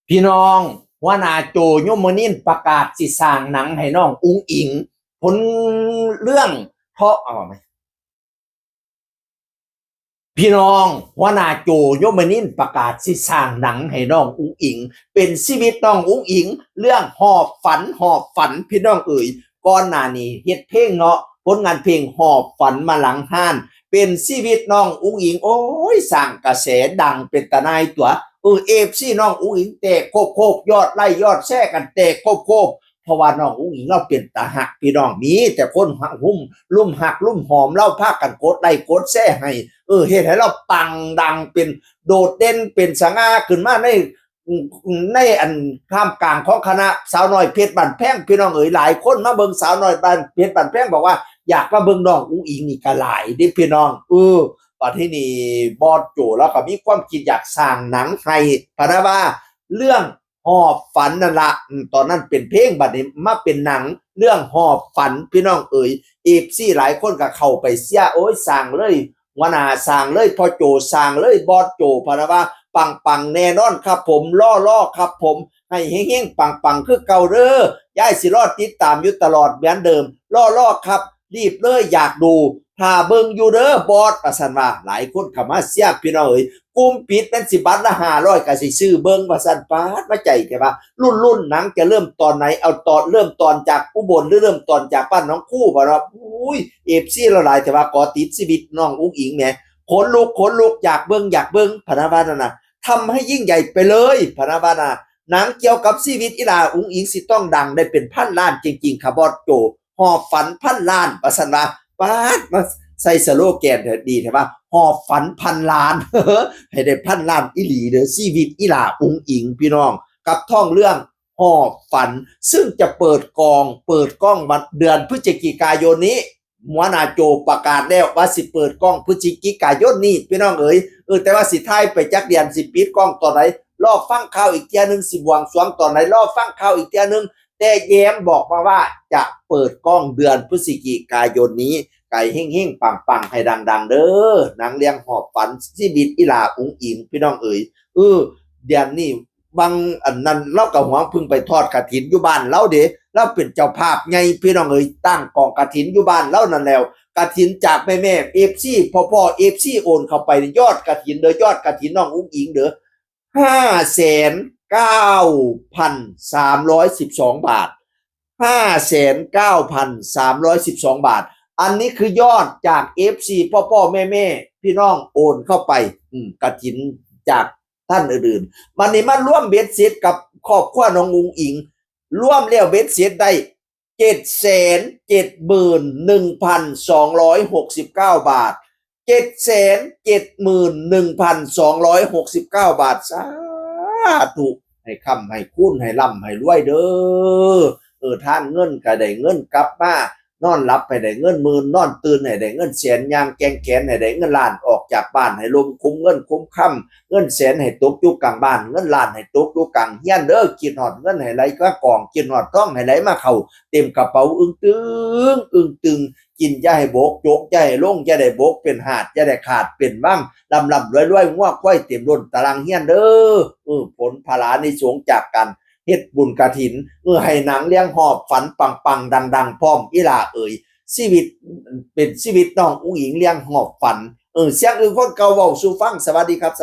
พี่น้องหัวหน้าโจยมนินทร์ประกาศสิสร้างหนังให้น้องอุ๋งอิงผลเรื่องเพราะเอาไหมพี่น้องหัวหน้าโจยมนินทร์ประกาศสิสร้างหนังให้น้องอุ๋งอิงเป็นชีวิตน้องอุ๋งอิงเรื่องหอบฝันพี่น้องเอ๋ยก่อนหน้านี้เฮ็ดเพลงเนาะผลงานเพลงหอบฝันมาหลังห้านเป็นชีวิตน้องอุ๋งอิงโอ้ยสร้างกระแสดังเป็นตะนายตัวเอฟซีน้องอุ๋งอิงแตกโคบยอดไล่ยอดแช่กันแตกโคบเพราะว่าน้องอุ๋งอิงเราเป็นตาหักพี่น้องมีแต่คนหักหุ่มลุ่มหักลุ่มหอมเล่าพากันกดไล่กดแช่ให้เฮ็ดให้เราปังดังเป็นโดดเด่นเป็นสง่าขึ้นมาในอันท่ามกลางของคณะสาวน้อยเพชรบันแพงพี่น้องเอ๋ยหลายคนมาเบิ่งสาวน้อยบ้านเพชรบันแพงบอกว่าอยากมาเบิ่งน้องอุ๋งอิงนี่ก็หลายดิพี่น้องตอนที่นี่บอสโจแล้วก็มีความคิดอยากสร้างหนังไทยพะนะว่าเรื่องหอบฝันนั่นละตอนนั้นเป็นเพลงบัดนี้มาเป็นหนังเรื่องหอบฝันพี่น้องเอ๋ยเอฟซีหลายคนก็เข้าไปเสียโอ้ยสร้างเลยหัวหน้าสร้างเลยพอโจสร้างเลยบอสโจพะนะว่าปังแน่นอนครับผมล่อครับผมให้เฮงๆปังคือเก่าเด้อย่ายสิรอดติดตามอยู่ตลอดเหมือนเดิมล่อครับรีบเลยอยากดูถ้าเบิ่งอยู่เด้อบอสว่าซั่นว่าหลายคนเข้ามาเสียพี่น้องเอ้ยกลุ่มปิดเป็นสิบัตรละ500ก็สิซื้อเบิ่งว่าซั่นปาดมาใจแค่ว่ารุ่นหนังจะเริ่มตอนไหนเอาตอนเริ่มตอนจากอุบลหรือเริ่มตอนจากบ้านน้องคู่บ่ล่ะอุ้ย FC ละหลายแต่ว่าก่อติดชีวิตน้องอุ๋งอิงแหมขนลุกอยากเบิ่งพะนะว่านั่นน่ะทำให้ยิ่งใหญ่ไปเลยพะนะว่าน่ะหนังเกี่ยวกับชีวิตอีหลาอุ๋งอิงสิต้องดังได้เป็นพันล้านจริงๆค่ะบอสโจหอบฝันพันล้านว่าซั่นว่าปาดมาใส่สโลแกนดีใช่ปะหอบฝันพันล้านให้ได้พันล้านอีหลีเด้อชีวิตอีหลาอุ๋งอิงพี่น้องกับท่องเรื่องหอบฝันซึ่งจะเปิดกล้องมาเดือนพฤศจิกายนนี้หัวหน้าโจประกาศแล้วว่าสิเปิดกล้องพฤศจิกายนนี้พี่น้องเอ๋ยแต่ว่าสิท้ายไปจักเดือนสิปิดกล้องตอนไหนรอฟังข่าวอีกเที่ยนึงสิบวงสรวงตอนไหนรอฟังข่าวอีกเที่ยนึงแต่แย้มบอกมาว่าจะเปิดกล้องเดือนพฤศจิกายนนี้ไก่เฮ่งๆปังๆให้ดังๆเด้อหนังเลี้ยงหอบฝันชีวิตอีหลาอุ๋งอิงพี่น้องเอ๋ยเดือนนี้บางอันนั้นเราก็หวังพึ่งไปทอดกฐินอยู่บ้านเราเด้เราเป็นเจ้าภาพไงพี่น้องเอ๋ยตั้งกองกฐินอยู่บ้านเรานั่นแล้วกฐินจากแม่เอฟซีพ่อเอฟซีโอนเข้าไปยอดกฐินเด้อยอดกฐินน้องอุ๋งอิงเด้อ5,9,312 บาท5,9,312 บาทอันนี้คือยอดจาก FC พ่อแม่พี่น้องโอนเข้าไปกฐินจากท่านอื่นๆมันนี่มาร่วมเบ็ดเสร็จกับครอบครัวน้องอุ๋งอิงร่วมแล้วเบ็ดเสร็จได้771,269 บาท771,269 บาทสาธุให้คำให้คุณให้ร่ำให้รวยเด้ท่านเงินก็ได้เงินกลับมานอนหลับให้ได้เงินหมื่นนอนตื่นให้ได้เงินแสนยางแกงแขนให้ได้เงินล้านออกจากบ้านให้ลมคุ้มเงินคุ้มค่ำเงินแสนให้ตกอยู่กลางบ้านเงินล้านให้ตกอยู่กลางเฮียนเด้อกินหอดเงินให้ไหลก็กองกินหอดท้องให้ไหลมาเข้าเต็มกระเป๋าอึ้งตึงกินอย่าให้บกโจกอย่าให้ลงอย่าได้บกเป็นหาดอย่าได้ขาดเป็นว่ำลำรวยงัวควายเต็มล้นตารางเฮียนเด้อผลพลาในสงจากกันเฮ็ดบุญกฐินให้หนังเลี้ยงหอบฝันปังดังพร้อมอีหลาเอ๋ยชีวิตเป็นชีวิตน้องอุ๋งอิงเลี้ยงหอบฝันเสียงอื่นคนเก่าเว้าสู่ฟังสวัสดีครับ